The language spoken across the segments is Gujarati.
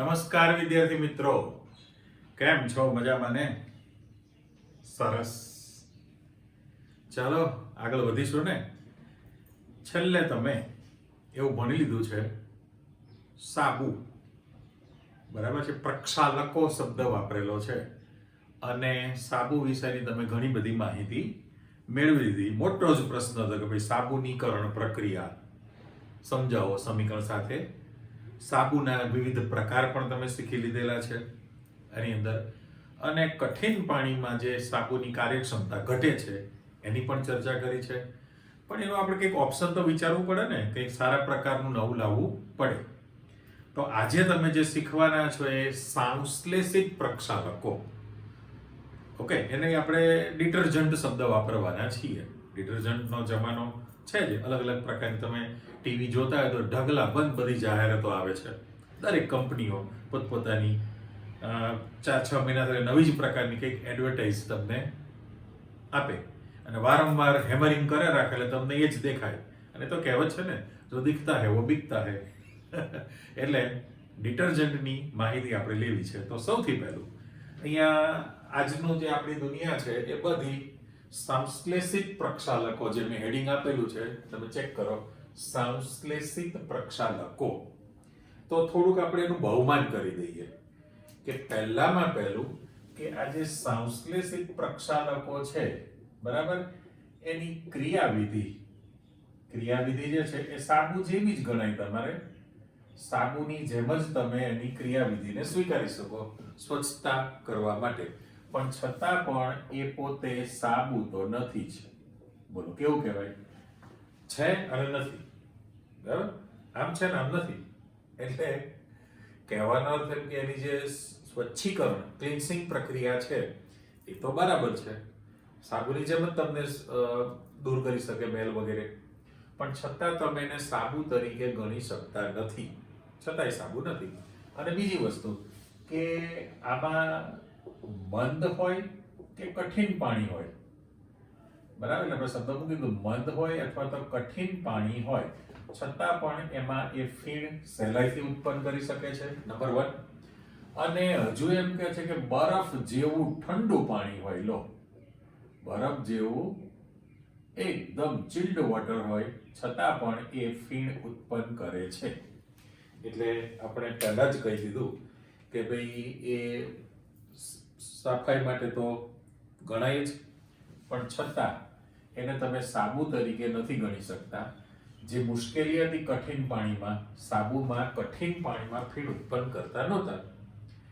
નમસ્કાર વિદ્યાર્થી મિત્રો, કેમ છો? મજામાં ને? સરસ. ચાલો આગળ વધીશું ને. છેલ્લે તમે એવું ભણી લીધું છે સાબુ, બરાબર છે. પ્રક્ષાલકો શબ્દ વાપરેલો છે અને સાબુ વિશેની તમે ઘણી બધી માહિતી મેળવી લીધી. મોટો જ પ્રશ્ન હતો કે ભાઈ સાબુનીકરણ પ્રક્રિયા સમજાવો સમીકરણ સાથે. સાબુના વિવિધ પ્રકાર પણ તમે શીખી લીધેલા છે એની અંદર, અને કઠિન પાણીમાં જે સાબુની કાર્યક્ષમતા ઘટે છે એની પણ ચર્ચા કરી છે. પણ એનો આપણે કંઈક ઓપ્શન તો વિચારવું પડે ને, કંઈક સારા પ્રકારનું નવું લાવવું પડે. તો આજે તમે જે શીખવાના છો એ સંશ્લેષિત પ્રક્ષાલકો. ઓકે, એને આપણે ડિટર્જન્ટ શબ્દ વાપરવાના છીએ. ડિટર્જન્ટનો જમાનો છે જ, અલગ અલગ પ્રકારની તમે ટીવી જોતા હોય તો ઢગલાબંધ બધી જાહેરાતો આવે છે. દરેક કંપનીઓ પોતપોતાની 4-6 મહિના સુધી નવી જ પ્રકારની કંઈક એડવર્ટાઇઝ તમને આપે અને વારંવાર હેમરિંગ કરે રાખે એટલે તમને એ જ દેખાય. અને તો કહેવત છે ને, જો દિખતા હે વો બિકતા હે. એટલે ડિટર્જન્ટની માહિતી આપણે લેવી છે. તો સૌથી પહેલું અહીંયા આજનું જે આપણી દુનિયા છે એ બધી સંશ્લેષિત પ્રક્ષાલકો, જે મેં હેડિંગ આપેલું છે તમે ચેક કરો, સંશ્લેષિત પ્રક્ષાલકો. તો થોડુંક આપણે એનું બહુમાન કરી દઈએ કે પહેલામાં પહેલું કે આ જે સંશ્લેષિત પ્રક્ષાલકો છે, બરાબર, એની ક્રિયાવિધિ જે છે એ સાબુ જેવી જ ગણાય. તમારે સાબુની જેમ જ તમે એની ક્રિયાવિધિને સ્વીકારી શકો સ્વચ્છતા કરવા માટે, પણ છતાં પણ એ પોતે સાબુ તો નથી જ. બોલો કેવું કહેવાય? છે અને નથી, બરાબર? આમ છે ને આમ નથી. એટલે કહેવાનો અર્થ એમ કે એની જે સ્વચ્છીકરણ, ક્લિન્સિંગ પ્રક્રિયા છે એ તો બરાબર છે, સાબુની જેમ જ તમને દૂર કરી શકે મેલ વગેરે, પણ છતાં તમે એને સાબુ તરીકે ગણી શકતા નથી, છતાંય સાબુ નથી. અને બીજી વસ્તુ કે આમાં મંદ હોય કે કઠિન પાણી હોય, બરાબર, એટલે આપણે શબ્દ મૂકી દીધું, મંદ હોય અથવા તો કઠિન પાણી હોય, છતાં પણ એમાં એ ફીણ સહેલાઈથી ઉત્પન્ન કરી શકે છે, નંબર 1. અને હજુ એમ કહે છે કે બરફ જેવું ઠંડુ પાણી હોય, લો, બરફ જેવું એકદમ ચિલ્ડ વોટર હોય, છતાં પણ એ ફીણ ઉત્પન્ન કરે છે. એટલે આપણે પહેલા જ કહી દીધું કે ભાઈ એ સફાઈ માટે તો ગણાય જ, પણ છતાં એને તમે સાબુ તરીકે નથી ગણી શકતા. જે મુશ્કેલી હતી કઠિન પાણીમાં, સાબુમાં કઠિન પાણીમાં ફીણ ઉત્પન્ન કરતા નહોતા,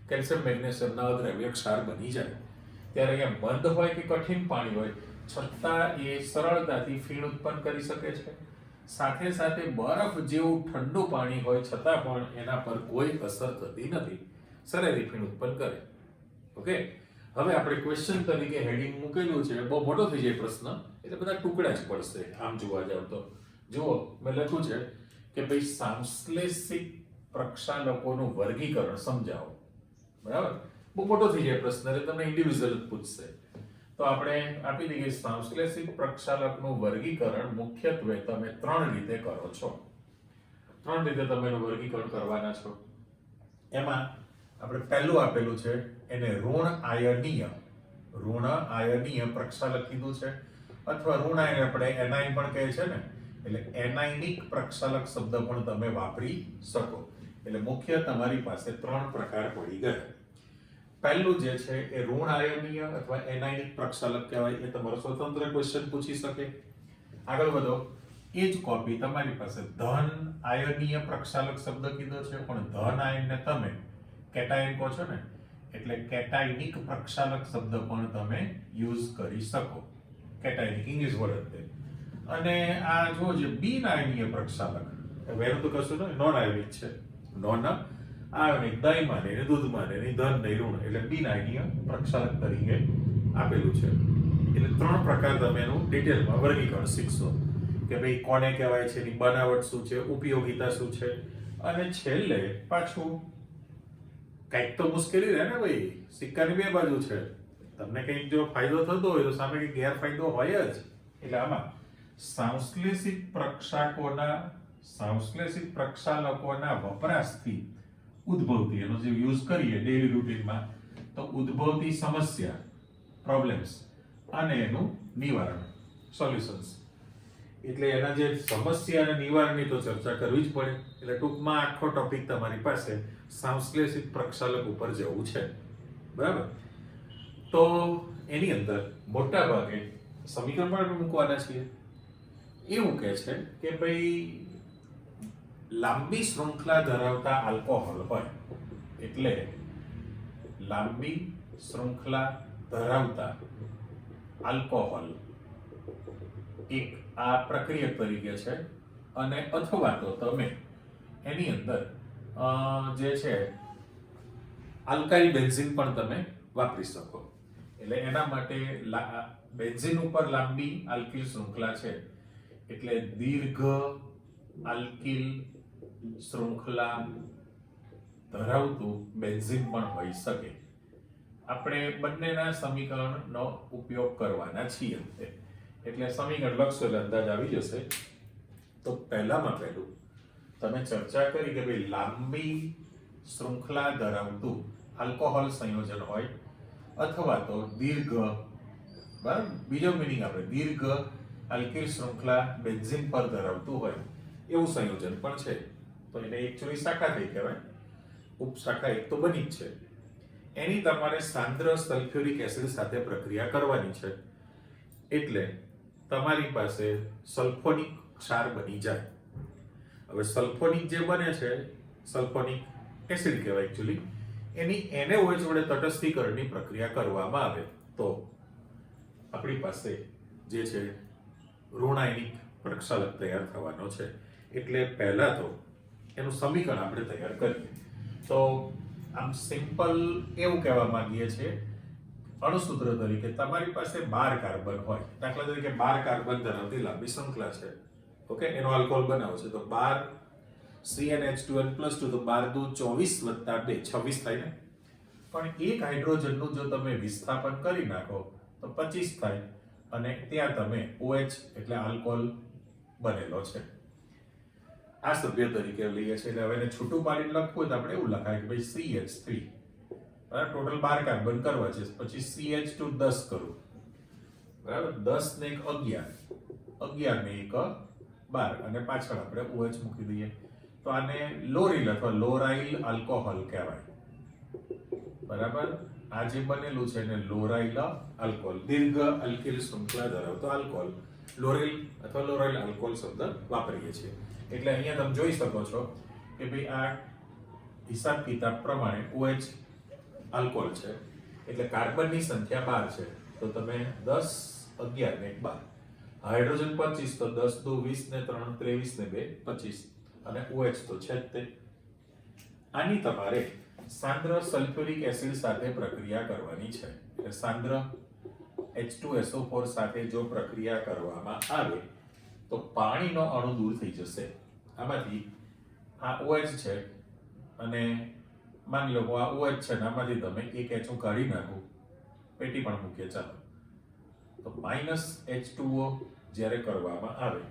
કેલ્શિયમ મેગ્નેશિયમના અદ્રવ્ય ક્ષાર બની જાય, ત્યારે અહીંયા મંદ હોય કે કઠિન પાણી હોય, છતાં એ સરળતાથી ફીણ ઉત્પન્ન કરી શકે છે. સાથે સાથે બરફ જેવું ઠંડુ પાણી હોય, છતાં પણ એના પર કોઈ અસર થતી નથી, સરેરી ફીણ ઉત્પન્ન કરે. ઓકે, હવે આપણે ક્વેશ્ચન તરીકે હેડિંગ મૂકેલું છે, બહુ મોટો થઈ જાય પ્રશ્ન એટલે બધા ટુકડા જ પડશે આમ જોવા જાવ તો. જુઓ, મેં લખ્યું છે કે ભાઈ સંશ્લેષિત પ્રક્ષાલકોનું વર્ગીકરણ સમજાવો, બરાબર. બહુ મોટો થઈ જાય પ્રશ્ન એટલે તમને ઇન્ડિવિડ્યુઅલ પૂછશે. તો આપણે આપી દઈએ, સંશ્લેષિત પ્રક્ષાલકનું વર્ગીકરણ મુખ્યત્વે તમે 3 રીતે કરો છો. 3 રીતે તમે એનું વર્ગીકરણ કરવાના છો. એમાં આપણે પહેલું આપેલું છે એને ઋણ આયનીય પ્રક્ષાલક કીધું છે, અથવા ઋણ આયન આપણે એનાઇન પણ કહે છે ને, એટલે એનાઇનિક પ્રક્ષાલક શબ્દ પણ તમે વાપરી શકો. એટલે મુખ્ય તમારી પાસે 3 પ્રકાર પડી ગયા. પહેલું જે છે એ ઋણ આયનીય અથવા એનાઇનિક પ્રક્ષાલક કહેવાય. એ તમારો સ્વતંત્ર ક્વેશ્ચન પૂછી શકે. આગળ વધો, એ જ કોપી તમારી પાસે ધન આયનીય પ્રક્ષાલક શબ્દ કીધો છે, પણ ધન આયનને તમે કેટાયન કહો છો ને, એટલે કેટાયનિક પ્રક્ષાલક શબ્દ પણ તમે યુઝ કરી શકો. કેટાયનિક ઇંગ્લિશ વર્ડ છે. અને આ જો જે બિન આયનીય પ્રક્ષાલક, વેરું તો કશું નહીં, નોન આયનિક છે. નોન આયનિક, દહીંમાં ને દૂધમાં ને ધન ને ઋણ, એટલે બિન આયનીય પ્રક્ષાલક તરીકે આપેલું છે. એટલે 3 પ્રકાર તમે એનું ડિટેલમાં વર્ગીકરણ શીખશો કે ભાઈ કોને કહેવાય છે, એની બનાવટ શું છે, ઉપયોગિતા શું છે, અને છેલ્લે પાછું કંઈક તો મુશ્કેલી રહે ને ભાઈ, સિક્કાની 2 બાજુ છે. તમને કંઈક જો ફાયદો થતો હોય તો સામે કંઈક ગેરફાયદો હોય જ. એટલે આમાં સંશ્લેષિત પ્રક્ષાલકોના વપરાશથી ઉદ્ભવતી, એનો જે યુઝ કરીએ ડેઈલી રૂટીનમાં, તો ઉદ્ભવતી સમસ્યા, પ્રોબ્લેમ્સ, અને એનું નિવારણ, સોલ્યુશન્સ. એટલે એના જે સમસ્યા અને નિવારણની તો ચર્ચા કરવી જ પડે. એટલે ટૂંકમાં આખો ટોપિક તમારી પાસે સંશ્લેષિત પ્રક્ષાલક ઉપર જવું છે, બરાબર? તો એની અંદર મોટા ભાગે સમીકરણ પણ મૂકવાના છીએ. એવું કહે છે કે ભાઈ લાંબી શૃંખલા ધરાવતા આલ્કોહોલ હોય, એટલે લાંબી શૃંખલા ધરાવતા આલ્કોહોલ એક આ પ્રક્રિયક તરીકે છે, અને અથવા તો તમે એની અંદર જે છે આલ્કાઇલ બેન્ઝીન પણ તમે વાપરી શકો. એટલે એના માટે બેન્ઝીન ઉપર લાંબી આલ્કિલ શૃંખલા છે, એટલે દીર્ઘ આલ્કિલ શૃંખલા ધરાવતું બેન્ઝીન પણ હોઈ શકે. આપણે બંનેના સમીકરણનો ઉપયોગ કરવાના છીએ. એટલે સમીકરણ લખશો એટલે અંદાજ આવી જશે. તો પહેલામાં પહેલું તમે ચર્ચા કરી કે ભાઈ લાંબી શૃંખલા ધરાવતું આલ્કોહોલ સંયોજન હોય, અથવા તો દીર્ઘ, બરાબર, બીજો મિનિંગ આપણે દીર્ઘ આલ્કિલ શૃંખલા બેન્ઝીન પર ધરાવતું હોય એવું સંયોજન પણ છે. તો એને એકચ્યુઅલી શાખા થઈ કહેવાય, ઉપશાખા એક તો બની જ છે. એની તમારે સાંદ્ર સલ્ફ્યુરિક એસિડ સાથે પ્રક્રિયા કરવાની છે, એટલે તમારી પાસે સલ્ફોનિક ક્ષાર બની જાય. હવે સલ્ફોનિક જે બને છે, સલ્ફોનિક એસિડ કહેવાય એકચ્યુઅલી, એની NaOH વડે તટસ્થીકરણની પ્રક્રિયા કરવામાં આવે તો આપણી પાસે જે છે ઋણાયનિક પ્રક્ષાલક તૈયાર થવાનો છે. એટલે પહેલા તો એનું સમીકરણ આપણે તૈયાર કરીએ. તો આમ સિમ્પલ એવું કહેવા માંગીએ છીએ અણુસૂત્ર તરીકે, તમારી પાસે 12 કાર્બન હોય, દાખલા તરીકે 12 કાર્બન ધરાવતી લાંબી શૃંખલા છે, ઓકે, એનો આલ્કોહોલ બનાવો છે, તો 12 CnH2n+2, તો 12 દુ 24 + 2 26 થાય ને. પણ એક હાઇડ્રોજનનું જો તમે વિસ્થાપન કરી નાખો તો 25 થાય, અને ત્યાં તમે OH એટલે આલ્કોહોલ બનેલો છે. આ સભ્ય તરીકે લઈએ છીએ. એટલે હવે એને છૂટું પાડીને લખવું હોય તો આપણે એવું લખાય કે ભાઈ CH3, બરાબર, ટોટલ 12 કાર્બન કરવા છે, પછી CH2 10 કરું, બરાબર, 10 ને 1 11, 11 ને 1 12, અને પાછળ આપણે OH મૂકી દઈએ. તો આને લોરીલ અથવા લોરાઇલ આલ્કોહોલ કહેવાય, બરાબર. આ જે બનેલું છે એને લોરાઇલ આલ્કોહોલ, દીર્ઘ આલ્કિલ શૃંખલા ધરાવતો આલ્કોહોલ, લોરેલ અથવા લોરાઇલ આલ્કોહોલ શબ્દ વાપરીએ છીએ. એટલે અહીંયા તમે જોઈ શકો છો કે ભાઈ આ હિસાબ કિતાબ પ્રમાણે OH આલ્કોહોલ છે, એટલે કાર્બનની સંખ્યા 12 છે, તો તમે 10 11 ને 12, હાઇડ્રોજન 25, તો 10 દુ 20 ને 3 23 ને 2 25, અને OH તો છે જ તે. આની તમારે સાંદ્ર સલ્ફ્યુરિક એસિડ સાથે પ્રક્રિયા કરવાની છે. એટલે સાંદ્ર H2SO4 સાથે જો પ્રક્રિયા કરવામાં આવે તો પાણીનો અણુ દૂર થઈ જશે. આમાંથી આ OH છે, અને માની લો આ OH છે, ને આમાંથી તમે એક H કાઢી નાખો, પેટી પણ મૂકીએ, ચાલો, તો -H2O જ્યારે કરવામાં આવે,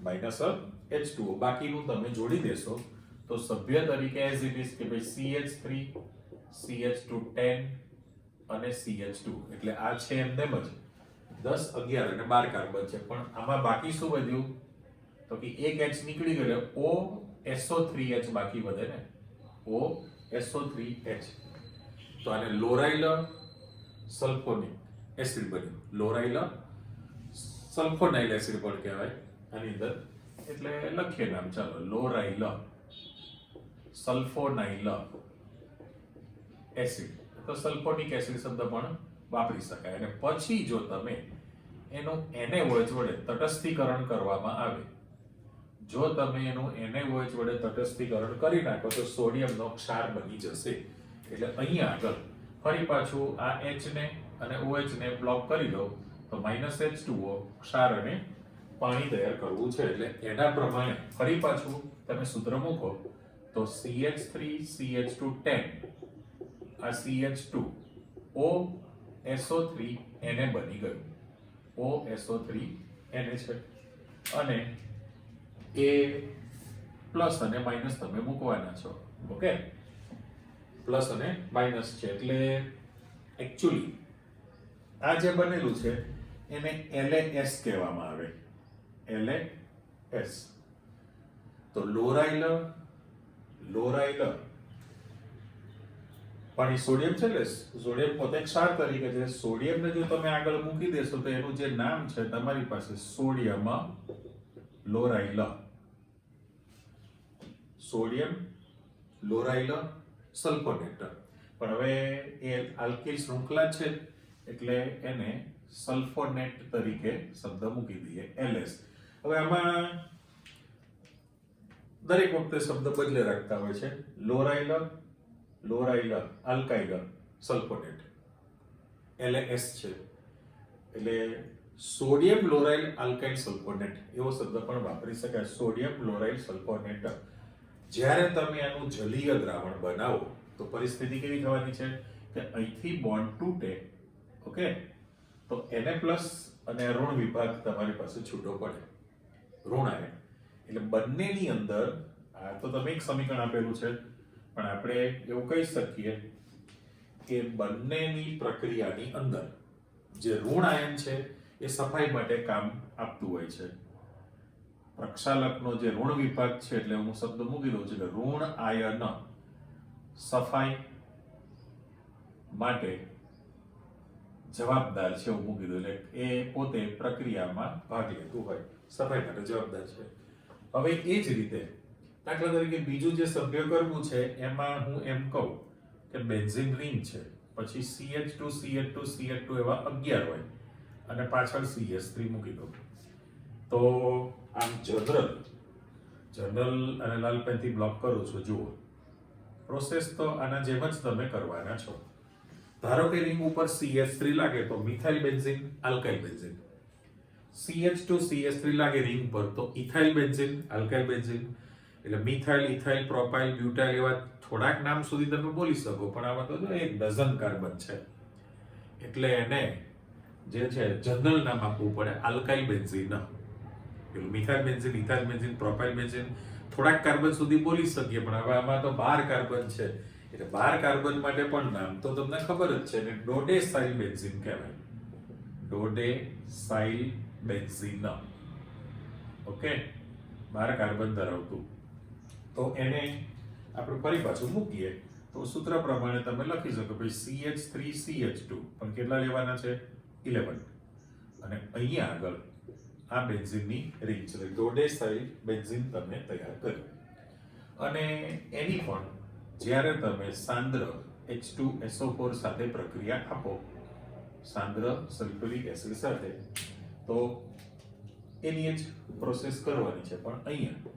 -H2O, બાકીનું તમે જોડી દેશો તો સભ્ય તરીકે એઝ ઇટ ઇઝ કે ભાઈ CH3, CH2 10 અને CH2, એટલે આ છે એમ જ 10 11 અને 12 કાર્બન છે. પણ આમાં બાકી શું વધ્યું? તો કે એક H નીકળી ગયો, એટલે OSO3H બાકી વધે ને, OSO3H. તો આને લોરાઇલ સલ્ફોનિક એસિડ બન્યું, લોરાઇલ સલ્ફોનાઇલ એસિડ પણ કહેવાય આની અંદર. એટલે લખીએ નામ, ચાલો, લોરાઇલ સલ્ફોનાઇલ એસિડ, તો સલ્ફોનિક એસિડ શબ્દ પણ વાપરી શકાય. અને પછી જો તમે એનું NaOH વડે તટસ્થીકરણ કરવામાં આવે, જો તમે એનું NaOH વડે તટસ્થીકરણ કરી નાખો તો સોડિયમનો ક્ષાર બની જશે. એટલે અહીંયા આગળ ફરી પાછું આ H ને અને OH ને બ્લોક કરી દો તો -H2O ક્ષાર અને પાણી તૈયાર કરવું છે. એટલે એના પ્રમાણે ફરી પાછું તમે સૂત્ર મૂકો તો CH3 CH2 10, આ CH2 OSO3 Na બની ગયું, OSO3 Na છે, અને એ પ્લસ અને માઇનસ તમે મૂકવાના છો, ઓકે, પ્લસ અને માઇનસ છે એટલે એકચ્યુઅલી આ જે બનેલું છે એને LaS કહેવામાં આવે. LaS. તો લોરાઇલ પણ એ સોડિયમ છે એટલે સોડિયમ પોતે એક ક્ષાર તરીકે છે. સોડિયમને જો તમે આગળ મૂકી દેશો તો એનું જે નામ છે તમારી પાસે સોડિયમ લોરાઇલ. Sodium લોરાઇલ sulphonate. પણ હવે એ આલ્કિલ શૃંખલા છે એટલે એને સલ્ફોનેટ તરીકે શબ્દ મૂકી દઈએ LS. હવે આમાં દરેક વખતે શબ્દ બદલે રાખતા હોય છે. લોરાઇલ આલ્કાઇલ સલ્ફોનેટ LaS છે એટલે સોડિયમ લોરાઇલ આલ્કાઇલ સલ્ફોનેટ એવો શબ્દ પણ વાપરી શકાય. Sodium લોરાઇલ sulphonate. જ્યારે તમે આનું જલીય દ્રાવણ બનાવો તો પરિસ્થિતિ કેવી થવાની છે કે અહીંથી બોન્ડ તૂટે, ઓકે, તો Na પ્લસ અને ઋણ વિભાગ તમારી પાસે છૂટો પડે, ઋણ આયન. એટલે બંનેની અંદર આ તો તમે એક સમીકરણ આપેલું છે પણ આપણે એવું કહી શકીએ કે બંનેની પ્રક્રિયાની અંદર જે ઋણ આયન છે એ સફાઈ માટે કામ આપતું હોય છે. પ્રક્ષાલકનો જે ઋણ વિભાગ છે એટલે હું શબ્દ મૂકી દઉં છું કે ઋણ આયન સફાઈ માટે જવાબદાર છે એવું મૂકી દઉં. એટલે એ પોતે પ્રક્રિયામાં ભાગ લેતું હોય, સફાઈ માટે જવાબદાર છે. હવે એ જ રીતે દાખલા તરીકે બીજું જે સભ્ય કરવું છે એમાં હું એમ કહું કે બેન્ઝીન રિંગ છે, પછી CH2 એવા 11 હોય અને પાછળ CH3 મૂકી દો. તો આમ જનરલ અને લાલ પેનથી બ્લોક કરું છું. જુઓ, પ્રોસેસ તો આના જેમ જ તમે કરવાના છો. ધારો કે રિંગ ઉપર CH3 લાગે તો methyl benzene alkyl benzene, CH2 લાગે રિંગ પર તો ઇથાઇલ બેન્ઝીન આલ્કાઇલ બેન્ઝીન. એટલે મિથાઇલ, ઇથાઇલ, પ્રોપાઇલ, બ્યુટાઇલ એવા થોડાક નામ સુધી તમે બોલી શકો પણ આમાં તો 1 ડઝન કાર્બન છે એટલે એને જે છે જનરલ નામ આપવું પડે આલ્કાઇલ બેન્ઝીન. પેલું methyl benzene, ethyl benzene, propyl benzene થોડાક કાર્બન સુધી બોલી શકીએ પણ હવે આમાં તો 12 કાર્બન છે એટલે 12 કાર્બન માટે પણ નામ તો તમને ખબર જ છે ને, ડોડેસાઇલ બેન્ઝીન કહેવાય. ડોડેસાઇલ બેન્ઝીન, ઓકે, 12 કાર્બન ધરાવતું. તો એને આપણે ફરી પાછું મૂકીએ તો સૂત્ર પ્રમાણે તમે લખી શકો ભાઈ CH3CH2 પણ કેટલા લેવાના છે 11 અને અહીંયા આગળ આ બેન્ઝીનની રિંગ છે ડોડેસાઇલ બેન્ઝીન તમે તૈયાર કર્યું. અને એની પણ જ્યારે તમે સાંદ્ર H2SO4 સાથે પ્રક્રિયા આપો, સાંદ્ર સલ્ફ્યુરિક એસિડ સાથે, તો એની જ પ્રોસેસ કરવાની છે પણ અહીંયા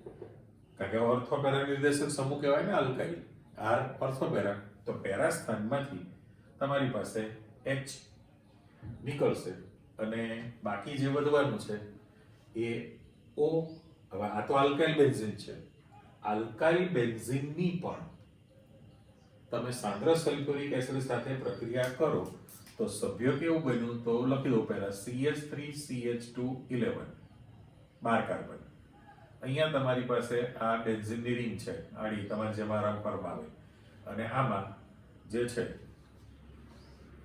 કારણ કે ઓર્થોપેરા નિર્દેશક સમૂહ કહેવાય ને આલ્કાઇલ, R ઓર્થોપેરા, તો પેરા સ્થાનમાંથી તમારી પાસે H નીકળશે અને બાકી જે વધવાનું છે એ O. હવે આ તો આલ્કાઇલ બેન્ઝીન છે, આલ્કાઇલ બેન્ઝીનની પણ તમે સાંદ્ર સલ્ફ્યુરિક એસિડ સાથે પ્રક્રિયા કરો તો સભ્ય કેવું બન્યું તો લખી દો પહેલા CH3CH2 11 12 કાર્બન. અહીંયા તમારી પાસે આ બેન્ઝીનની રિંગ છે આડી તમારે જેમ આરામ કરવામાં આવે અને આમાં જે છે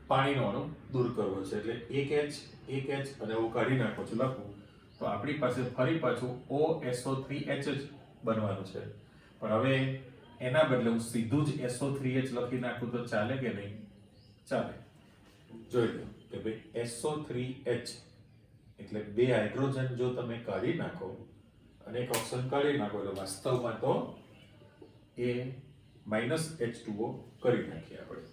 પાણીનો અણુ દૂર કરવો છે એટલે એક H અને હું કાઢી નાખું છું લખું તો આપણી પાસે ફરી પાછું OSO3H જ બનવાનું છે. પણ હવે એના બદલે હું સીધું જ SO3H લખી નાખું તો ચાલે કે નહીં? ચાલે. જોઈ લો કે ભાઈ SO3H એટલે 2 હાઇડ્રોજન જો તમે કાઢી નાખો અને એક ઓક્સિજન કાઢી નાખો એટલે વાસ્તવમાં તો એ -H2O કરી નાખીએ આપણે.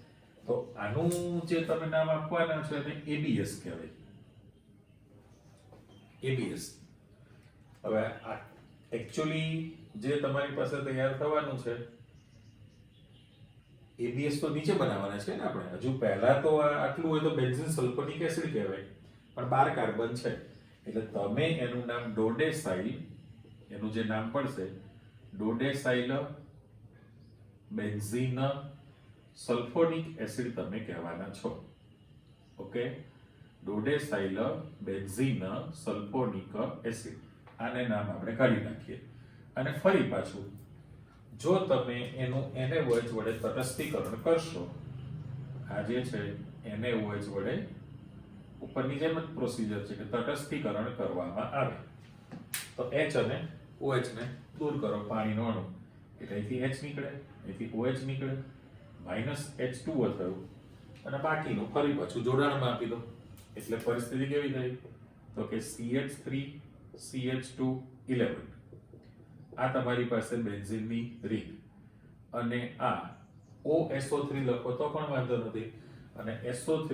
તો આનું જે તમે નામ આપવાના છો એને ABS કહેવાય. ABS. હવે આ એકચ્યુઅલી જે તમારી પાસે તૈયાર થવાનું છે ABS તો નીચે બનાવવાના છે ને આપણે. હજુ પહેલા તો આટલું હોય તો બેન્ઝીન સલ્ફોનિક એસિડ કહેવાય પણ 12 કાર્બન છે એટલે તમે એનું નામ ડોડેસાઇલ, એનું જે નામ પડશે ડોડેસાઇલ બેન્ઝીન સલ્ફોનિક એસિડ તમે કહેવાના છો. ઓકે, ડોડેસાઇલ બેન્ઝીન સલ્ફોનિક એસિડ, આને નામ આપણે કાઢી નાખીએ અને ફરી પાછું જો તમે એનું NaOH વડે તટસ્થીકરણ કરશો, આ જે છે NaOH વડે ઉપરની જેમ જ પ્રોસિજર છે કે તટસ્થીકરણ કરવામાં આવે તો H અને OH ને દૂર કરો, પાણીનો અણુ એટલે અહીંથી H નીકળે, અહીંથી OH નીકળે, -H2O થયું અને બાકીનું ફરી પાછું જોડાણમાં આપી દો એટલે પરિસ્થિતિ કેવી થઈ તો કે CH3 CH2 11. આ તમારી પાસે બેન્ઝીનની રિંગ અને આ OSO3 લખો તો પણ વાંધો નથી અને SO3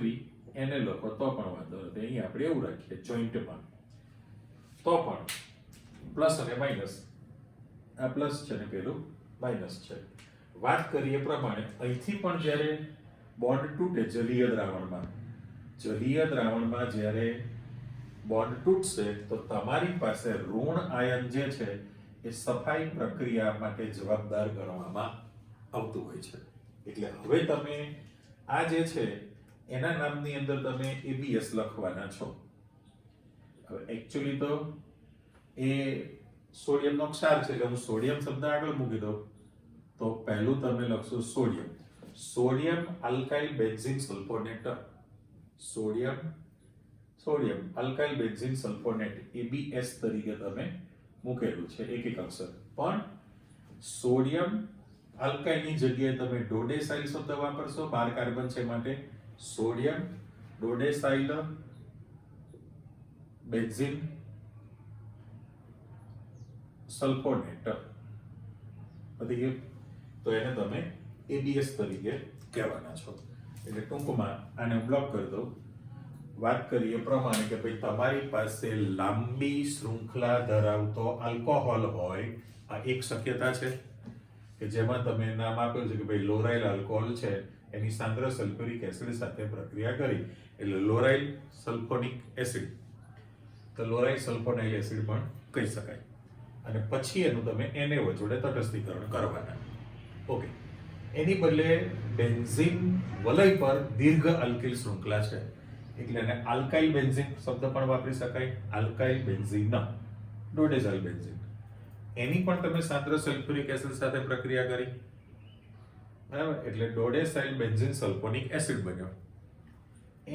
એને લખો તો પણ વાંધો નથી. અહીં આપણે એવું રાખીએ જોઈન્ટમાં તો પણ પ્લસ અને માઇનસ, આ પ્લસ છે ને પેલું માઇનસ છે. વાત કરીએ પ્રમાણે અહીંથી પણ જ્યારે બોન્ડ તૂટે જલીય દ્રાવણમાં જ્યારે બોન્ડ તૂટશે તો તમારી પાસે ઋણ આયન જે છે એ સફાઈ પ્રક્રિયા માટે જવાબદાર ગણવામાં આવતું હોય છે. એટલે હવે તમે આ જે છે એના નામની અંદર તમે ABS લખવાના છો. હવે એકચ્યુઅલી તો એ સોડિયમનો ક્ષાર છે એટલે હું સોડિયમ શબ્દ આગળ મૂકી દઉં તો પહેલું તમે લખશો sodium alkyl benzene sulphonate, sodium alkyl benzene sulphonate ABS તરીકે તમે મૂકેલું છે એક એક અક્ષર. પણ સોડિયમ આલ્કાઇલની જગ્યાએ તમે ડોડેસાઇલ શબ્દ વાપરશો, 12 કાર્બન છે માટે સોડિયમ ડોડેસાઇલ બેન્ઝીન સલ્ફોનેટ વધી ગયું તો એને તમે ABS તરીકે કહેવાના છો. એટલે ટૂંકમાં આને હું બ્લોક કરી દઉં. વાત કરીએ પ્રમાણે કે ભાઈ તમારી પાસે લાંબી શૃંખલા ધરાવતો આલ્કોહોલ હોય, આ એક શક્યતા છે કે જેમાં તમે નામ આપ્યું છે કે ભાઈ લોરાઇલ આલ્કોહોલ છે એની સાંદ્ર સલ્ફ્યુરિક એસિડ સાથે પ્રક્રિયા કરી એટલે લોરાઇલ સલ્ફોનિક એસિડ, તો લોરાઇલ સલ્ફોનાઇલ એસિડ પણ કહી શકાય. અને પછી એનું તમે NaOH વડે તટસ્થીકરણ કરવાના. ઓકે, એની બદલે બેન્ઝીન વલય પર દીર્ઘ આલ્કિલ શૃંખલા છે એટલે એને આલ્કાઇલ બેન્ઝીન શબ્દ પણ વાપરી શકાય, આલ્કાઇલ બેન્ઝીન ડોડેસાઇલ બેન્ઝીન. એની પણ તમે સાંદ્ર સલ્ફ્યુરિક એસિડ સાથે પ્રક્રિયા કરી, બરાબર, એટલે ડોડેસાઇલ બેન્ઝીન સલ્ફોનિક એસિડ બન્યો.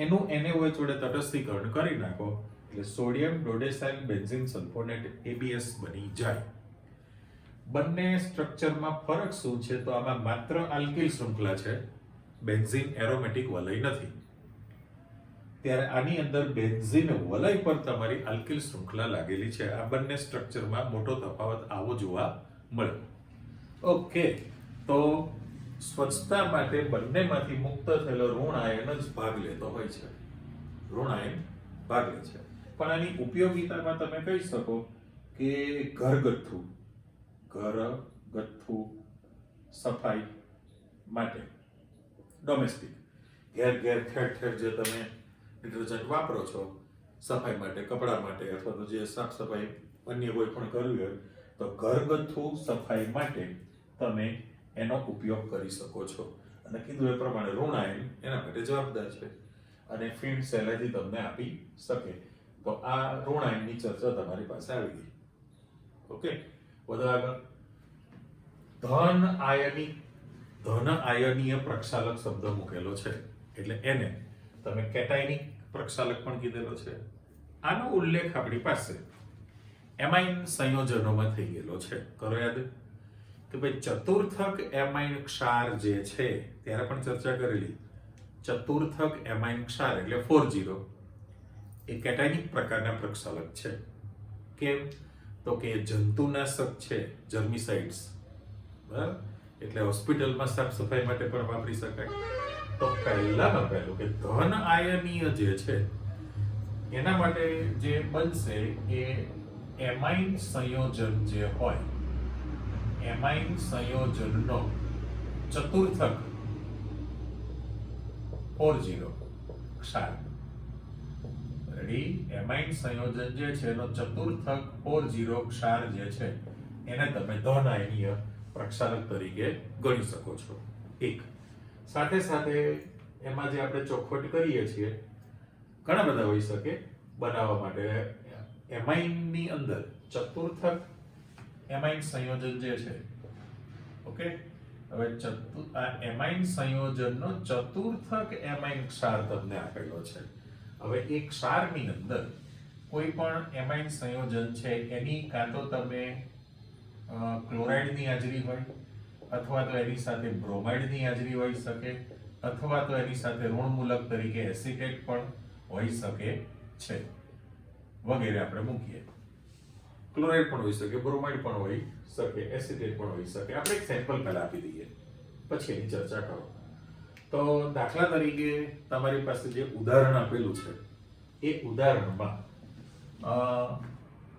એનું NaOH વડે તટસ્થીકરણ કરી નાખો એટલે સોડિયમ ડોડેસાઇલ બેન્ઝીન સલ્ફોનેટ ABS બની જાય. બંને સ્ટ્રક્ચરમાં ફરક શું છે તો આમાં માત્ર આલ્કિલ શૃંખલા છે, બેન્ઝીન એરોમેટિક વલય નથી. ત્યારે આની અંદર બેન્ઝીન વલય પર તમારી આલ્કિલ શૃંખલા લાગેલી છે. આ બંને સ્ટ્રક્ચરમાં મોટો તફાવત આવો જોવા મળે. ઓકે, તો સ્વચ્છતા માટે બંનેમાંથી મુક્ત થયેલો ઋણ આયન જ ભાગ લેતો હોય છે, ઋણ આયન ભાગ લે છે. પણ આની ઉપયોગિતામાં તમે કહી શકો કે ઘરગથ્થુ સફાઈ માટે, ડોમેસ્ટિક ઘેર ઠેર જે તમે ડિટર્જન્ટ વાપરો છો સફાઈ માટે, કપડા માટે અથવા તો જે સાફ સફાઈ અન્ય કોઈ પણ કરવી હોય તો ઘરગથ્થુ સફાઈ માટે તમે એનો ઉપયોગ કરી શકો છો. અને કીધું એ પ્રમાણે ઋણ આયન એના માટે જવાબદાર છે અને ફીડ સહેલાઈથી તમને આપી શકે. તો આ ઋણ આયનની ચર્ચા તમારી પાસે આવી ગઈ. ઓકે, વધુ આગળ ધન આયનીય પ્રક્ષાલક શબ્દ મૂકેલો છે એટલે એને તમે કેટાયનિક પ્રક્ષાલક પણ કીધેલો છે. આનો ઉલ્લેખ આપણી પાસે એમાઇન સંયોજનોમાં થઈ ગયેલો છે. કરો યાદ કે ભાઈ ચતુર્થક એમાઇન ક્ષાર જે છે ત્યારે પણ ચર્ચા કરેલી. ચતુર્થક એમાઇન ક્ષાર એટલે 40 એ કેટાયનિક પ્રકારના પ્રક્ષાલક છે. કેમ તો કે જંતુનાશક છે, જર્મિસાઇડ્સ, બરાબર, એટલે હોસ્પિટલમાં સાફ સફાઈ માટે પણ વાપરી શકાય. તો પહેલું કે ધન આયનીય જે છે એના માટે જે બનશે એ એમાઇન સંયોજન જે હોય, એમાઇન સંયોજનનો ચતુર્થક 40 ક્ષાર, રેડી, એમાઇન સંયોજન જે છે એનો ચતુર્થક 40 ક્ષાર જે છે એને તમે ધન આયનીય પ્રક્ષાલક તરીકે ગણી શકો છો. એક સાથે સાથે એમાં જે આપણે ચોખવટ કરીએ છીએ ઘણા બધા હોઈ શકે બનાવવા માટે. એમાઇનની અંદર ચતુર્થક એમાઇન સંયોજન જે છે ઓકે, હવે આ એમાઇન સંયોજનનો ચતુર્થક એમાઇન ક્ષાર તમને આપેલો છે. હવે એક ક્ષારની અંદર કોઈ પણ એમાઇન સંયોજન છે એની કાં તો તમે ક્લોરાઇડની હાજરી હોય, અથવા તો એની સાથે બ્રોમાઇડની હાજરી હોઈ શકે, અથવા તો એની સાથે ઋણમૂલક તરીકે એસિટેટ પણ હોઈ શકે છે, વગેરે આપણે મૂકીએ. ક્લોરાઇડ પણ હોઈ શકે, બ્રોમાઇડ પણ હોઈ શકે, એસિટેટ પણ હોઈ શકે. આપણે એક સેમ્પલ પહેલા આપી દઈએ, પછી એની ચર્ચા કરો. તો દાખલા તરીકે તમારી પાસે જે ઉદાહરણ આપેલું છે એ ઉદાહરણમાં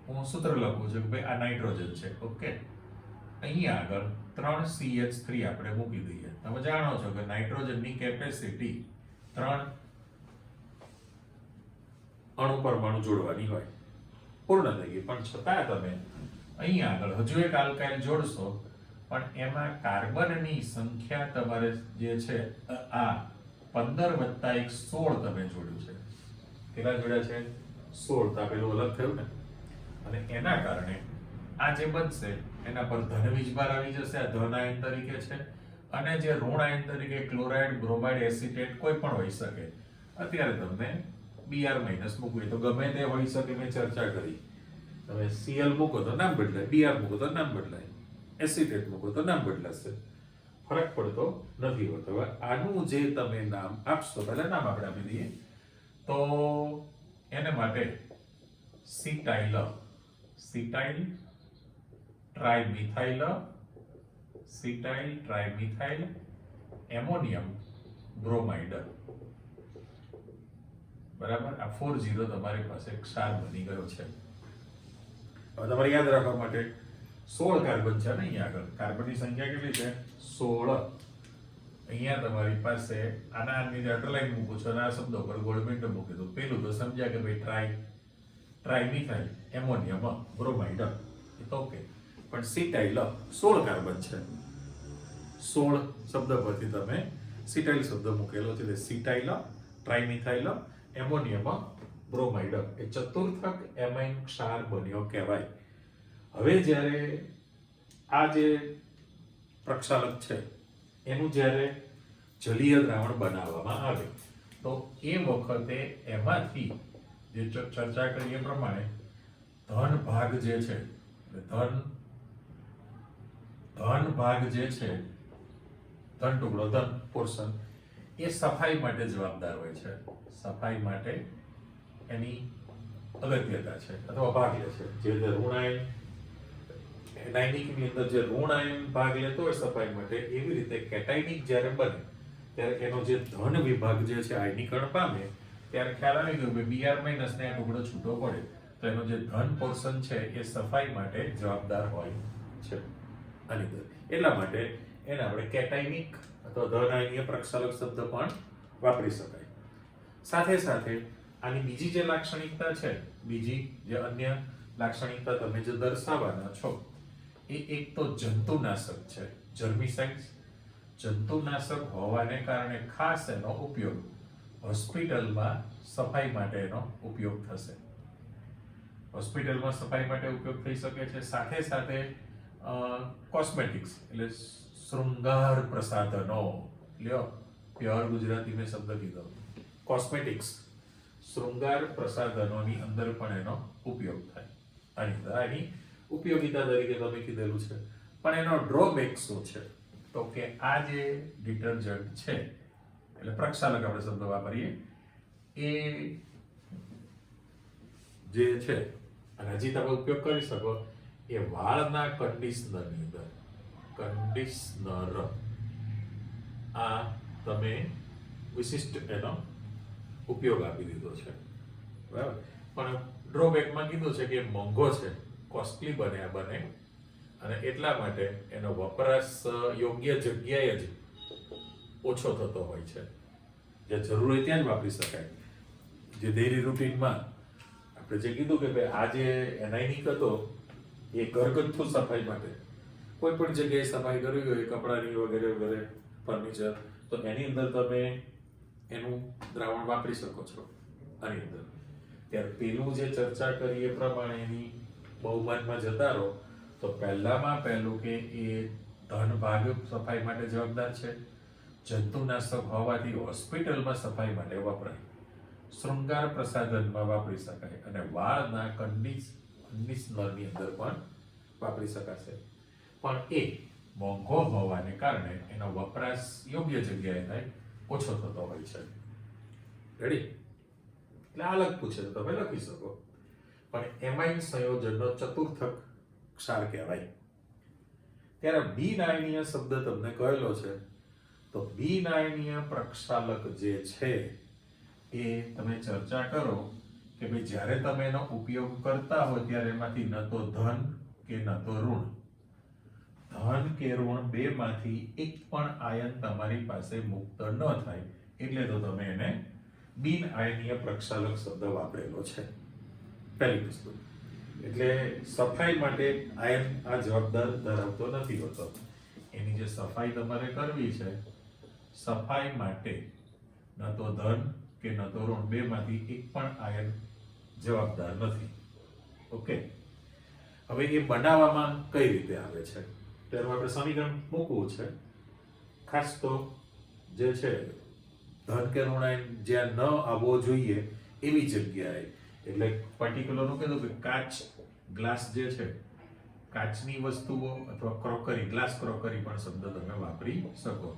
હું સૂત્ર લખું છું કે ભાઈ આ નાઇટ્રોજન છે. ઓકે, અહીંયા આગળ 3CH3 આપણે મૂકી દઈએ. તમે જાણો છો કે નાઇટ્રોજનની કેપેસિટી 3 અણુ પરમાણુ જોડવાની હોય, પૂર્ણ થઈ ગઈ. પણ છતાં તમે અહીંયા આગળ હજુ એક આલ્કાઇલ જોડશો, પણ એમાં કાર્બનની સંખ્યા તમારે જે છે આ 15 + 1 16 તમે જોડ્યું છે. કેટલા જોડ્યા છે? 16. તો પેલું અલગ થયું ને, અને એના કારણે આ જે બનશે એના પર ધન વીજભાર આવી જશે. આ ધન આયન તરીકે છે, અને જે ઋણ આયન તરીકે ક્લોરાઇડ, બ્રોમાઇડ, એસિટેટ કોઈ પણ હોઈ શકે. અત્યારે તમને Br- મૂકવું તો ગમે તે હોઈ શકે, મેં ચર્ચા કરી. તમે Cl મૂકો તો નામ બદલાય, Br મૂકો તો નામ બદલાય, એસિટેટ મૂકો તો નામ બદલાશે, ફરક પડતો નથી હોતો. હવે આનું જે તમે નામ આપશો, પહેલા નામ આપણે આપી દઈએ, તો એને માટે સિટાઇલ ટ્રાઇમિથાઇલ, સિટાઇલ ટ્રાઇમિથાઇલ એમોનિયમ બ્રોમાઇડ. બરાબર, આ 40 તમારી પાસે ક્ષાર બની ગયો છે. હવે તમારે યાદ રાખવા માટે 16 કાર્બન છે ને અહીંયા આગળ. કાર્બનની સંખ્યા કેટલી છે? 16. અહીંયા તમારી પાસે આના અંદર અંડરલાઈન મૂકું છું અને આ શબ્દો પર ગોળમેન્ટ મૂકી દો. પેલું તો સમજ્યા કે ભાઈ ટ્રાઇમિથાઇલ એમોનિયમ બ્રોમાઇડ, એ તો ઓકે. પણ સિટાઇલ 16 કાર્બન છે. 16 શબ્દ પરથી તમે સિટાઇલ શબ્દ મૂકેલો છે, એટલે સિટાઇલ ટ્રાઇમિથાઇલ એમોનિયમ બ્રોમાઇડ એ ચતુર્થક એમાઇન ક્ષાર બન્યો કહેવાય. હવે જ્યારે આ જે પ્રક્ષાલક છે એનું જ્યારે જલીય દ્રાવણ બનાવવામાં આવે તો એ વખતે એમાંથી જે ચર્ચા કરીએ પ્રમાણે ધન ભાગ જે છે, ધન ભાગ જે છે, ધન ટુકડો, ધન પોર્શન, એ સફાઈ માટે જવાબદાર હોય છે. સફાઈ માટે એની અગત્યતા છે અથવા ભાગ લે છે. જે ઋણ આયન એનાયનિકની અંદર જે ઋણ આયન ભાગ લેતો હોય સફાઈ માટે, એવી રીતે કેટાયનિક જ્યારે બને ત્યારે એનો જે ધન વિભાગ જે છે આયનીકરણ પામે ત્યારે ખ્યાલ આવી ગયો કે Br- ને આ ટુકડો છૂટો પડે તો એનો જે ધન પોર્શન છે એ સફાઈ માટે જવાબદાર હોય છે. આની અંદર એટલા માટે એને આપણે કેટાયનિક અથવા ધન આયનીય પ્રક્ષાલક શબ્દ પણ વાપરી શકાય. સાથે સાથે આની બીજી જે લાક્ષણિકતા છે, બીજી જે અન્ય લાક્ષણિકતા તમે જે દર્શાવવાના છો એ એક તો જંતુનાશક છે, જર્મિસાઇડ્સ. જંતુનાશક હોવાને કારણે ખાસ એનો ઉપયોગ હોસ્પિટલમાં સફાઈ માટે એનો ઉપયોગ થશે. હોસ્પિટલમાં સફાઈ માટે ઉપયોગ થઈ શકે છે. સાથે સાથે કોસ્મેટિક્સ એટલે શૃંગાર પ્રસાધનો, લ્યો પ્યોર ગુજરાતી મેં શબ્દ કીધો, કોસ્મેટિક્સ શૃંગાર પ્રસાધનોની અંદર પણ એનો ઉપયોગ થાય. આની ઉપયોગિતા તરીકે તમે કીધેલું છે. પણ એનો ડ્રોબેક શું છે? તો કે આ જે ડિટર્જન્ટ છે એટલે પ્રક્ષાલક આપણે શબ્દ વાપરીએ એ જે છે, અને હજી તમે ઉપયોગ કરી શકો એ વાળના કન્ડિશનરની અંદર, કન્ડિશનર આ તમે વિશિષ્ટ એનો ઉપયોગ આપી દીધો છે. બરાબર, પણ ડ્રોબેકમાં કીધું છે કે મોંઘો છે, કોસ્ટલી બને અને એટલા માટે એનો વપરાશ યોગ્ય જગ્યાએ જ ઓછો થતો હોય છે. જે જરૂર હોય ત્યાં જ વાપરી શકાય. જે ડેઈલી રૂટીનમાં આપણે જે કીધું કે ભાઈ આ જે એનાયનિક હતો એ ઘરગથ્થુ સફાઈ માટે કોઈ પણ જગ્યાએ સફાઈ કરવી હોય, કપડાની વગેરે ફર્નિચર, તો એની અંદર તમે એનું દ્રાવણ વાપરી શકો છો. આની અંદર ત્યારે પેલું જે ચર્ચા કરી એ પ્રમાણે એની બહુમાનમાં જતા રહો તો પહેલું કે એ ધન ભાગ સફાઈ માટે જવાબદાર છે, જંતુનાશક હોવાથી હોસ્પિટલમાં સફાઈ માટે વપરાય, શૃંગાર પ્રસાધનમાં વાપરી શકાય અને વાળના કન્ડિશનરની અંદર પણ વાપરી શકાશે. પણ એ મોંઘો હોવાને કારણે એનો વપરાશ યોગ્ય જગ્યાએ થાય ઓછો થતો હોય છે. રેડી? એટલે અલગ પૂછે તો તમે લખી શકો. પણ એમાઇન સંયોજનનો ચતુર્થક ક્ષાર કહેવાય. ત્યારે બિનાયનીય શબ્દ તમને કહેલો છે, તો બિનાયનીય પ્રક્ષાલક જે છે એ તમે ચર્ચા કરો કે ભાઈ જ્યારે તમે એનો ઉપયોગ કરતા હો ત્યારે એમાંથી ન તો ધન કે ન તો ઋણ, ધન કે ઋણ બેમાંથી એક પણ આયન તમારી પાસે મુક્ત ન થાય એટલે તો તમે એને બિન આયનીય પ્રક્ષાલક શબ્દ વાપરેલો છે. પહેલી વસ્તુ એટલે સફાઈ માટે આયન આ જવાબદાર ધરાવતો નથી હોતો. એની જે સફાઈ તમારે કરવી છે, સફાઈ માટે ન તો ધન કે ન તો ઋણ બેમાંથી એક પણ આયન જવાબદાર નથી. ઓકે, હવે એ બનાવવામાં કઈ રીતે આવે છે તેનું આપણે સમીકરણ મૂકવું છે. ખાસ તો જે છે ધન કે ઋણ આયન જ્યાં ન આવવો જોઈએ એવી જગ્યાએ, એટલે પર્ટિક્યુલરનું કીધું કે કાચ, ગ્લાસ જે છે, કાચની વસ્તુઓ અથવા ક્રોકરી, ગ્લાસ ક્રોકરી પણ શબ્દ તમે વાપરી શકો.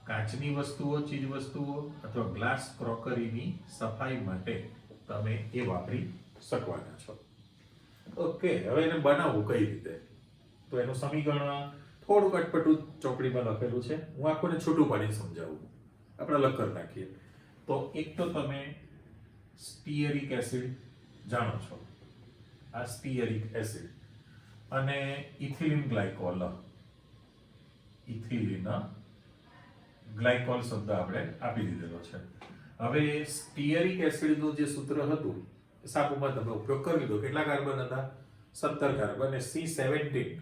કાચની વસ્તુઓ, ચીજ વસ્તુઓ અથવા ગ્લાસ ક્રોકરીની સફાઈ માટે તમે એ વાપરી શકવાના છો. ઓકે, હવે એને બનાવવું કઈ રીતે, તો એનું સમીકરણ થોડુંક અટપટું ચોપડીમાં લખેલું છે. હું આખું છૂટું પાડીને સમજાવું. આપણે અલગ કરી નાખીએ. તો એક તો તમે સ્ટીયરિક એસિડ જાણો છો, આ સ્ટીયરિક એસિડ અને ઇથિલિન ગ્લાયકોલ, ઇથિલિન ગ્લાયકોલ શબ્દ આપણે આપી દીધેલો છે. હવે સ્ટીયરિક એસિડનું જે સૂત્ર હતું સાબુમાં તમે ઉપયોગ કરી લીધો. કેટલા કાર્બન હતા? 17 કાર્બન અને C17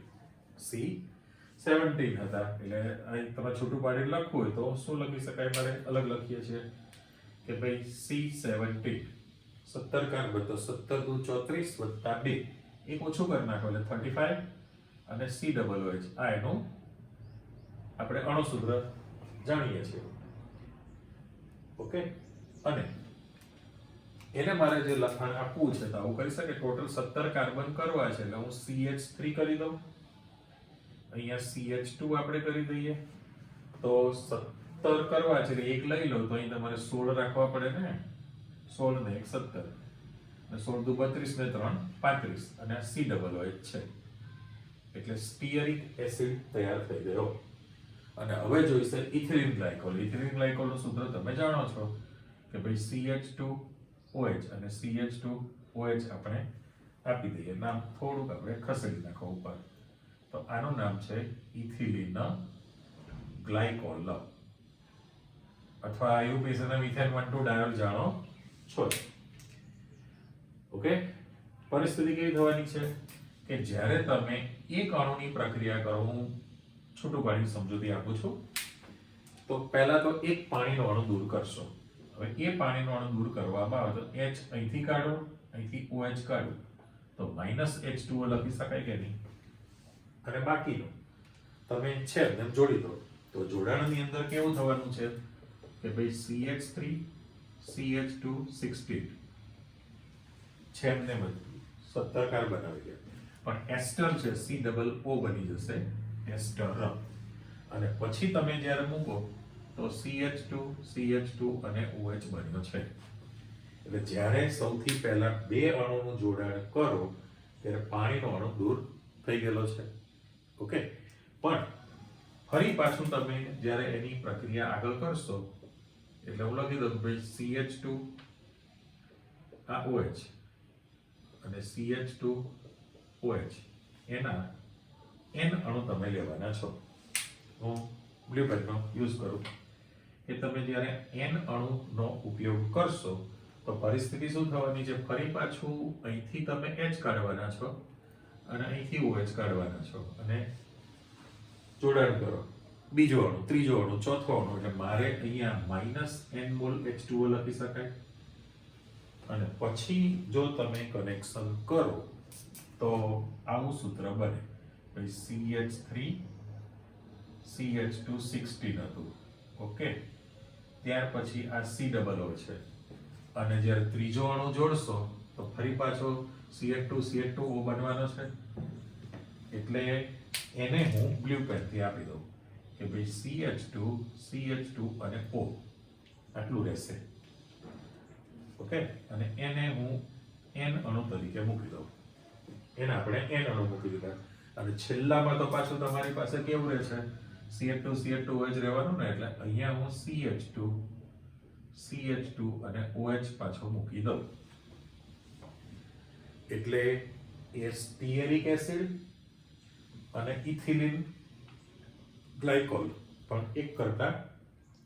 હતા. એટલે અહીં તમે છૂટું પાડીને લખવું હોય તો શું લખી શકાય? મારે અલગ લખીએ છીએ કે ભાઈ C17 17 કાર્બન, તો 17 દુ 34 વત્તા 2 એક ઓછું કરી નાખો એટલે 35 અને COOH આ એનું આપણે અણુસૂત્ર જાણીએ છીએ. ઓકે, અને એને મારે જે લખાણ આપવું છે તો આવું કરી શકે. ટોટલ 17 કાર્બન કરવા છે એટલે હું CH3 કરી દઉં, અહીંયા CH2 આપણે કરી દઈએ. તો 17 કરવા છે એટલે એક લઈ લો તો અહીં તમારે 16 રાખવા પડે ને, 16 ને 1 17 અને 16 દુ 32 ને 3 35 અને આ COOH છે એટલે સ્ટીયરિક એસિડ તૈયાર થઈ ગયો. અને હવે જોઈશે ઇથિલિન ગ્લાયકોલ. ઇથિલિન ગ્લાયકોલનું સૂત્ર તમે જાણો છો કે ભાઈ CH2OH અને CH2OH આપણે આપી દઈએ. નામ થોડુંક આપણે ખસેડી નાખો ઉપર. તો આનું નામ છે ઇથિલિન ગ્લાયકોલ અથવા આયુપીએસના મિથેન 1,2 ડાયોલ જાણો છો. ઓકે, પરિસ્થિતિ કેવી થવાની છે કે જ્યારે તમે એક અણુની પ્રક્રિયા કરો, હું છૂટું પાડીને સમજૂતી આપું છું. તો પહેલા તો એક પાણીનો અણુ દૂર કરશો. હવે એ પાણીનો અણુ દૂર કરવામાં આવે તો H અહીંથી કાઢો, અહીંથી OH કાઢો તો -H2O લખી શકાય કે નહીં? અને બાકીનું તમે છે એમ જોડી દો. તો જોડાણની અંદર કેવું થવાનું છે કે ભાઈ CH3 CH2 16 છે એમને બધું 17 કાર્બન આવી ગયા. પણ એસ્ટર છે COO બની જશે એસ્ટર. અને પછી તમે જ્યારે મૂકો તો CH2 અને OH બન્યો છે. એટલે જ્યારે સૌથી પહેલા બે અણુનું જોડાણ કરો ત્યારે પાણીનો અણુ દૂર થઈ ગયેલો છે. ઓકે, પણ ફરી પાછું તમે જ્યારે એની પ્રક્રિયા આગળ કરશો એટલે હું લખી દઉં ભાઈ CH2 આ OH અને CH2OH એના N અણુ તમે લેવાના છો. હું બ્લુ પેનનો યુઝ કરું કે તમે જ્યારે N અણુનો ઉપયોગ કરશો તો પરિસ્થિતિ શું થવાની છે? ફરી પાછું અહીંથી તમે H કાઢવાના છો અને અહીંથી OH કાઢવાના છો અને જોડાણ કરો. બીજો અણુ, ત્રીજો અણુ, ચોથો અણુ. એટલે મારે અહીંયા -N મોલ H2O લખી શકાય. અને પછી જો તમે કનેક્શન કરો તો આવું સૂત્ર બને. CH3 CH2 હતું. ઓકે, ત્યાર પછી આ C છે અને જ્યારે ત્રીજો અણુ જોડશો તો ફરી પાછો CH2 બનવાનો છે. એટલે એને હું બ્લુ પેનથી આપી દઉં કે ભાઈ CH2 અને O આટલું રહેશે. ઓકે, અને એને હું N અણુ તરીકે મૂકી દઉં. એને આપણે N અણુ મૂકી દીધા અને છેલ્લામાં તો પાછું તમારી પાસે કેવું રહે છે, CH2 જ રહેવાનું ને, એટલે અહીંયા હું CH2 અને OH પાછો મૂકી દઉં. એટલે એ સ્ટીઅરિક એસિડ અને ઇથિલિન ગ્લાયકોલ પણ એક કરતા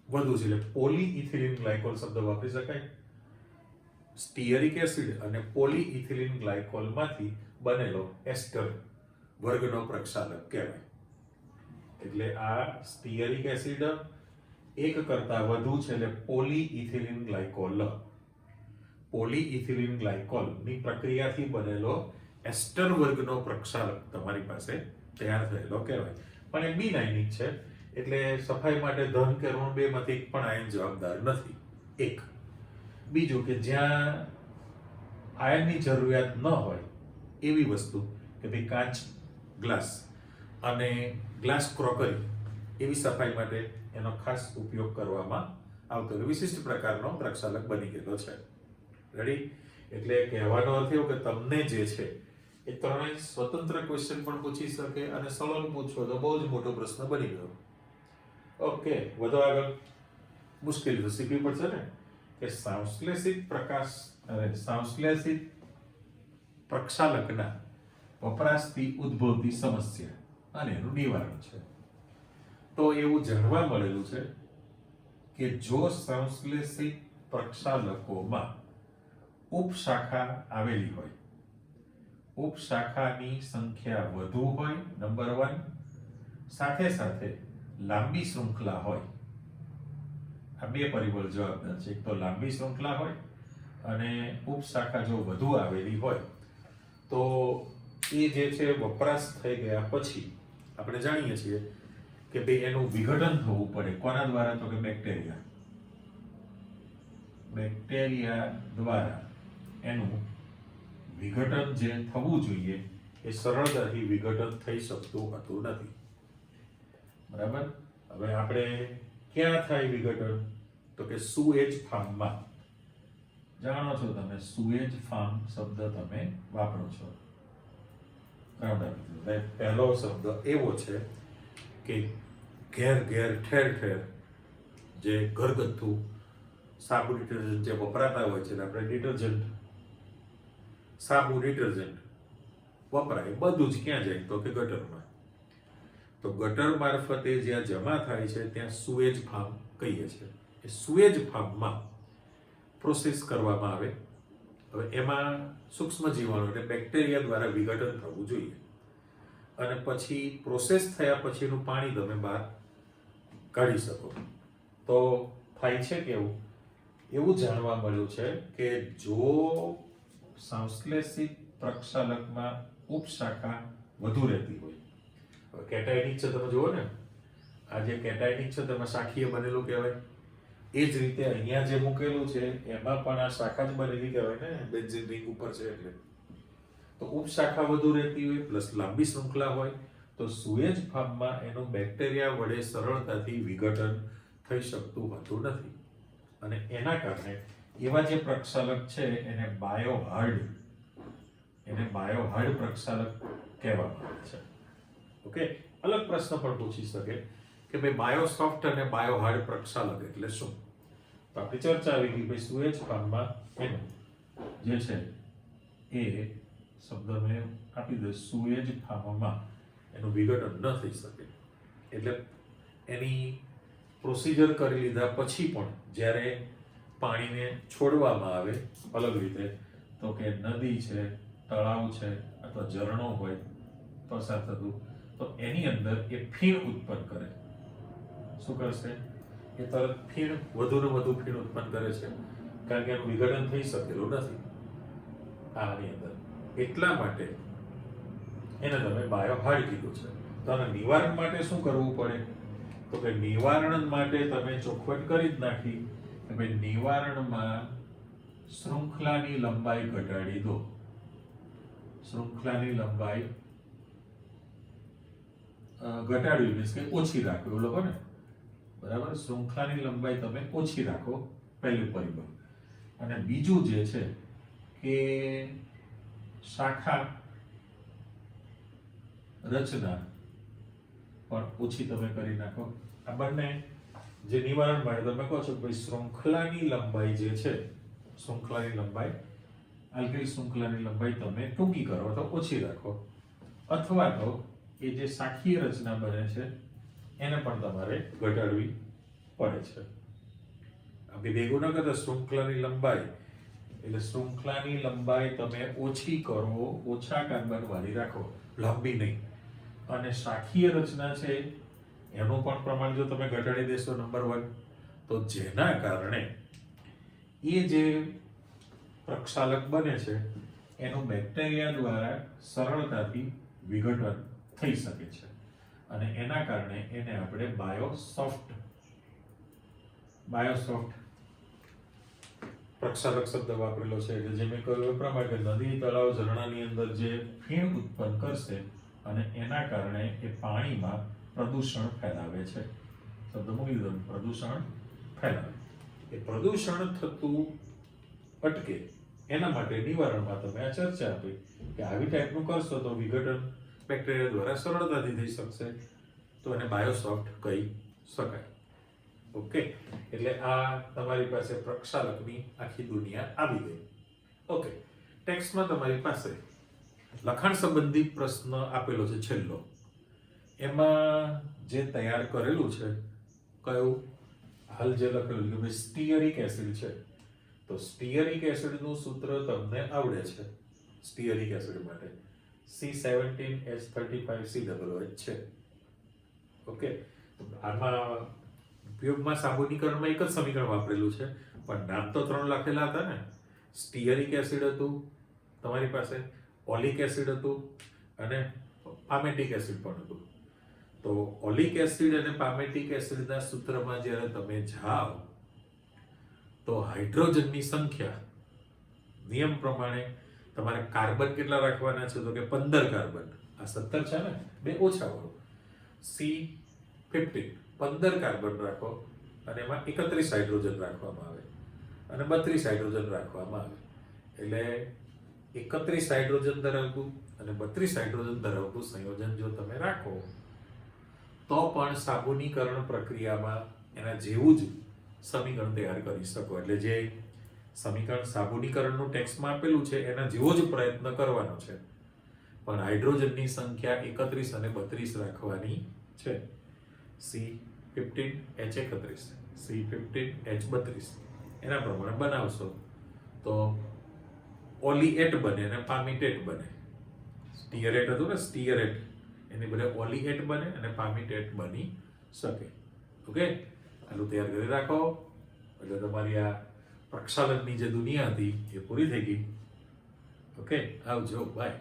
વધુ છે, એટલે પોલીઇથિલિન ગ્લાયકોલ શબ્દ વાપરી શકાય. સ્ટીઅરિક એસિડ અને પોલીઇથિલિન ગ્લાયકોલમાંથી બનેલો એસ્ટર વર્ગનો પ્રક્ષાલક કહેવાય. એટલે આ સ્ટીઅરિક એસિડ એક કરતા વધુ છે, એટલે પોલીઇથિલિન ગ્લાયકોલ. પોલીઇથિલિન ગ્લાયકોલની પ્રક્રિયાથી બનેલો એસ્ટર વર્ગનો પ્રક્ષાલક તમારી પાસે તૈયાર થયેલો કહેવાય. પણ એ બિનઆયનિક છે, એટલે સફાઈ માટે ધન કે ઋણ બેમાંથી એક પણ આયન જવાબદાર નથી. એક બીજું કે જ્યાં આયનની જરૂરિયાત ન હોય એવી વસ્તુ કે ભાઈ કાચ, ગ્લાસ અને ગ્લાસ ક્રોકરી, એવી સફાઈ માટે એનો ખાસ ઉપયોગ કરવામાં આવતો વિશિષ્ટ પ્રકારનો પ્રક્ષાલક બની ગયેલો છે. રેડી? એટલે કહેવાનો અર્થ એવો કે તમને જે છે એ ત્રણેય સ્વતંત્ર ક્વેશ્ચન પણ પૂછી શકે અને સળંગ પૂછો તો બહુ જ મોટો પ્રશ્ન બની ગયો. ઓકે, વધો આગળ. મુશ્કેલી તો શીખવી પડશે ને કે સંશ્લેષિત પ્રક્ષાલકના વપરાશથી ઉદ્ભવતી સમસ્યા અને એનું નિવારણ છે. તો એવું જાણવા મળેલું છે કે જો સંશ્લેષિત પ્રક્ષાલકોમાં ઉપશાખા આવેલી હોય, ઉપશાખાની સંખ્યા વધુ હોય, નંબર 1, સાથે સાથે લાંબી શૃંખલા હોય. આ બે પરિબળ જવાબદાર છે. એક તો લાંબી શૃંખલા હોય અને ઉપશાખા જો વધુ આવેલી હોય તો એ જે છે વપરાશ થઈ ગયા પછી આપણે જાણીએ છીએ કે ભાઈ એનું વિઘટન થવું પડે. કોના દ્વારા? તો કે બેક્ટેરિયા દ્વારા એનું વિઘટન જે થવું જોઈએ એ સરળતાથી વિઘટન થઈ શકતું હતું નથી. બરાબર? હવે આપણે ક્યાં થાય વિઘટન? તો કે સુએજ ફાર્મમાં. જાણો છો તમે, સુએજ ફાર્મ શબ્દ તમે વાપરો છો. પહેલો શબ્દ એવો છે કે ઘેર ઠેર ઠેર જે ઘરગથ્થુ સાબુ ડિટર્જન્ટ જે વપરાતા હોય છે, આપણે ડિટર્જન્ટ, સાબુ ડિટર્જન્ટ વપરાય, બધું જ ક્યાં જાય? તો કે ગટરમાં. તો ગટર મારફતે જ્યાં જમા થાય છે ત્યાં સુએજ ફાર્મ કહીએ છીએ. એ સુએજ ફાર્મમાં પ્રોસેસ કરવામાં આવે. હવે એમાં સૂક્ષ્મ જીવાણુ એટલે બેક્ટેરિયા દ્વારા વિઘટન થવું જોઈએ અને પછી પ્રોસેસ થયા પછીનું પાણી તમે બહાર કાઢી શકો. તો થાય છે કેવું? એવું જાણવા મળ્યું છે કે જો સંશ્લેષિત પ્રક્ષાલકમાં ઉપશાખા વધુ રહેતી હોય, હવે કેટાયનિક છે, તમે જુઓ ને, આ જે કેટાયનિક છે તેમાં શાખીય બનેલું કહેવાય. એ જ રીતે અહીંયા જે મૂકેલું છે એમાં પણ આ શાખા જ બનેલી કહેવાય ને, બેન્ઝીન રિંગ ઉપર છે એટલે. તો ઉપશાખા વધુ રહેતી હોય પ્લસ લાંબી શૃંખલા હોય તો સુએજ ફાર્મમાં એનું બેક્ટેરિયા વડે સરળતાથી વિઘટન થઈ શકતું હોતું નથી અને એના કારણે એવા જે પ્રક્ષાલક છે એને બાયોહાર્ડ પ્રક્ષાલક કહેવામાં આવે છે. ઓકે, અલગ પ્રશ્ન પણ પૂછી શકે કે ભાઈ બાયોસોફ્ટ અને બાયોહાર્ડ પ્રક્ષાલક એટલે શું? તો આપણી ચર્ચા આવી ગઈ ભાઈ સુએજ ફાર્મમાં એનું જે છે એ શબ્દ મેં આપી દે, સુએજ ફાર્મમાં એનું વિઘટન ન થઈ શકે. એટલે એની પ્રોસિજર કરી લીધા પછી પણ જ્યારે પાણીને છોડવામાં આવે અલગ રીતે, તો કે નદી છે, તળાવ છે અથવા ઝરણો હોય પસાર થતું, તો એની અંદર એ ફીણ ઉત્પન્ન કરે. શું કરશે? એ તરત ફીણ, વધુ ને વધુ ફીણ ઉત્પન્ન કરે છે કારણ કે એનું વિઘટન થઈ શકેલું નથી આની અંદર. એટલા માટે એને તમે બાયોહાર્ડ કીધું છે. તો આના નિવારણ માટે શું કરવું પડે? તો કે નિવારણ માટે તમે ચોખવટ કરી જ નાખી કે ભાઈ નિવારણમાં શૃંખલાની લંબાઈ ઘટાડી દો. શૃંખલાની લંબાઈ ઘટાડવી મીન્સ કે ઓછી રાખો એવું લખો ને, બરાબર. શૃંખલાની લંબાઈ તમે ઓછી રાખો, પહેલું પરિબળ. અને બીજું જે છે કે શાખા રચના પણ ઓછી તમે કરી નાખો. આ બંને જે નિવારણ માટે તમે કહો છો કે ભાઈ શૃંખલાની લંબાઈ જે છે, શૃંખલાની લંબાઈ, આલ્કેલ શૃંખલાની લંબાઈ તમે ટૂંકી કરો અથવા ઓછી રાખો, અથવા તો એ જે શાખીય રચના બને છે એને પણ તમારે ઘટાડવી પડે છે. આપણે ભેગું ન કરતા શૃંખલાની લંબાઈ એટલે શૃંખલાની લંબાઈ તમે ઓછી કરો, ઓછા કાર્બન વાળી રાખો, લાંબી નહીં. અને શાખીય રચના છે એનું પણ પ્રમાણ જો તમે ઘટાડી દેશો નંબર 1, તો જેના કારણે એ જે પ્રક્ષાલક બને છે એનું બેક્ટેરિયા દ્વારા સરળતાથી વિઘટન થઈ શકે છે. અને એના કારણે એને આપણે બાયોસોફ્ટ પ્રક્ષાલક શબ્દ વાપરેલો છે. એટલે જે મેં કહ્યું એ પ્રમાણે કે નદી, તળાવ, ઝરણાની અંદર જે ફીણ ઉત્પન્ન કરશે અને એના કારણે એ પાણીમાં પ્રદૂષણ ફેલાવે છે. શબ્દ મૂકી દીધો, પ્રદૂષણ ફેલાવે. એ પ્રદૂષણ થતું અટકે એના માટે નિવારણમાં તમે આ ચર્ચા આપી કે આવી ટાઈપનું કરશો તો વિઘટન બેક્ટેરિયા દ્વારા સરળતાથી થઈ શકશે, તો એને બાયોસોફ્ટ કહી શકાય. ઓકે, એટલે આ તમારી પાસે પ્રક્ષાલકની આખી દુનિયા આવી ગઈ. ઓકે, ટેક્સ્ટમાં તમારી પાસે લખાણ સંબંધી પ્રશ્ન આપેલો છે છેલ્લો. એમાં જે તૈયાર કરેલું છે કયું, હાલ જે લખેલું છે કે ભાઈ સ્ટીયરિક એસિડ છે, તો સ્ટીયરિક એસિડનું સૂત્ર તમને આવડે છે. સ્ટીયરિક એસિડ માટે C17H35COOH છે. ઓકે, આમાં ઉપયોગમાં સાબુનીકરણમાં એક જ સમીકરણ વાપરેલું છે, પણ નામ તો 3 લખેલા હતા ને. સ્ટીયરિક એસિડ હતું તમારી પાસે, ઓલિક એસિડ હતું અને પામેટિક એસિડ પણ હતું. તો ઓલિક એસિડ અને પામેટિક એસિડના સૂત્રમાં જ્યારે તમે જાઓ તો હાઇડ્રોજનની સંખ્યા નિયમ પ્રમાણે તમારે કાર્બન કેટલા રાખવાના છે, તો કે 15 કાર્બન. આ 17 છે ને, 2 ઓછા વાળું C15, 15 કાર્બન રાખો અને એમાં 31 હાઇડ્રોજન રાખવામાં આવે અને 32 હાઇડ્રોજન રાખવામાં આવે. એટલે 31 હાઇડ્રોજન ધરાવતું અને 32 હાઇડ્રોજન ધરાવતું સંયોજન જો તમે રાખો તો પણ સાબુનીકરણ પ્રક્રિયામાં એના જેવું જ સમીકરણ તૈયાર કરી શકો. એટલે જે સમીકરણ સાબુનીકરણનું ટેક્સ્ટમાં આપેલું છે એના જેવો જ પ્રયત્ન કરવાનો છે, પણ હાઇડ્રોજનની સંખ્યા 31 અને 32 રાખવાની છે. C15H31, C15H32 એના પ્રમાણે બનાવશો તો ઓલીએટ બને અને પામિટેટ બને. સ્ટીયરેટ હતું ને, સ્ટીયરેટ, એની બદલે ઓલીએટ બને અને પામિટેટ બની શકે. ઓકે, આટલું તૈયાર કરી રાખો એટલે તમારી આ પ્રક્ષાલનની જે દુનિયા હતી એ પૂરી થઈ ગઈ. ઓકે, આવજો, બાય.